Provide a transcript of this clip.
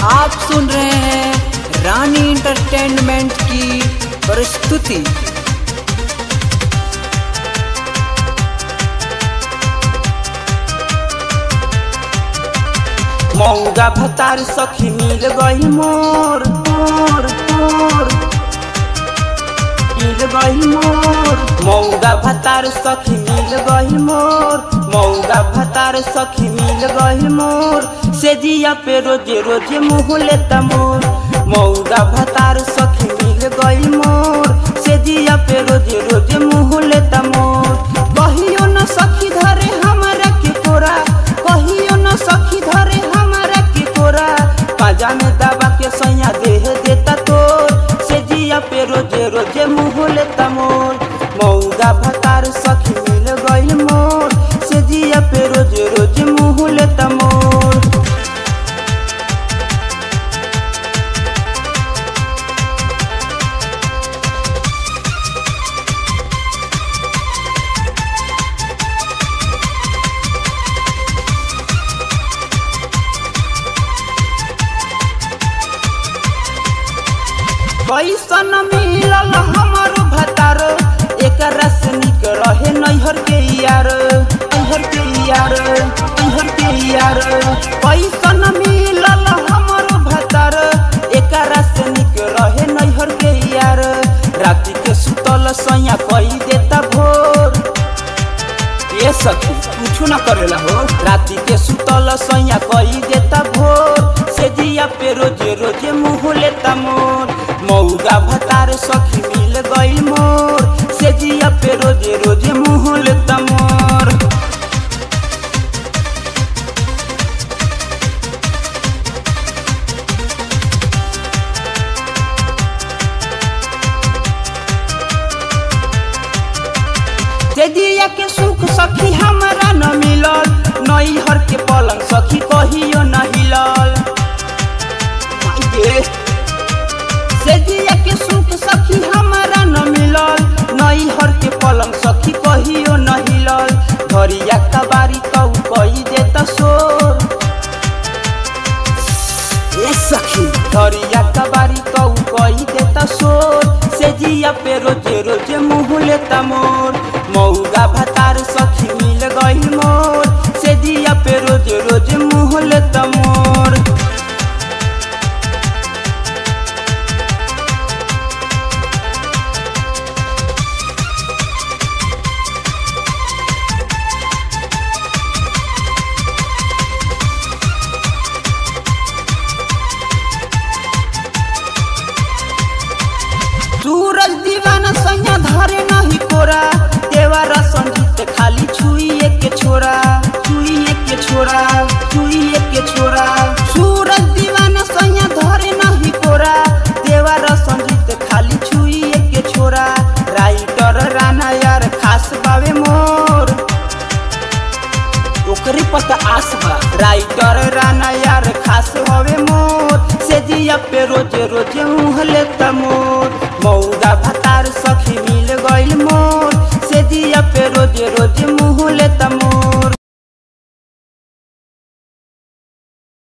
आप सुन रहे हैं रानी एंटरटेनमेंट की प्रस्तुति। मौगा भतार सखी मिल गई मोर मिल गई मोर। मौगा भतार सखी मिल गई मोर। मौगा भतार सखी मिल गई मोर। से जिया पे रोजे रोजे मुँह लेता मोर। मौगा भतार सखी मिल गई मोर। से जिया पे रोजे रोजे मुँह लेता मोर। कहियो न सखी धरे हमारा के कोरा। कहियो न सखी धरे हमारा के कोरा। पाजा में दबा के सैया देह देता तोर। से जिया पे रोजे रोजे मुँह लेता मोर। मौगा भतार सखी मिल गई मोर। से जिया पे रोजे रोजे मुँह लेता मोर। कैसन मिलल हमर भतार। एकरा से निक रहे नैहर के यार। नैहर के यार नैहर के यार। कैसन मिलल हमर भतार। एकरा से निक रहे नैहर के यार। राति के सुतल सैया कही देता भोर। ये सखी कुछ न करेला हो। राति के सुतल सैया कही देता भोर। से जिया पे रोजे रोजे मुँह लेता मोर। मौगा भतार सखी मिल गई मोर। से जिया पे रोजे रोजे मुँह लेता मोर। से जिया के सुख सखी हमारा न मिलल। नैहर के पलंग सखी कहियो न हिलल। से जिया के सुख सखी हमारा न मिलल। नैहर के पलंग सखी कहियो न हिलल। धरिया कबारी कऊ कही देता शोर। ए सखी धरिया कबारी कऊ कही देता शोर। से जिया पे रोजे रोजे मुँह लेता मोर। मौगा भतार सखी मिल गई मोर। से जिया पे रोजे रोजे मुँह लेता मोर। सूरज दीवाना सैया धरे नहीं कोरा। देवारा संगीत खाली छुइए के छोरा। छुइए के छोरा छुइए के छोरा। सूरज दीवाना सैया धरे नहीं कोरा। देवारा संगीत खाली छुइए के छोरा। राइटर राना यार खास बावे मोर। ओकरे पता आस बा। राइटर राना यार खास हवे मोर।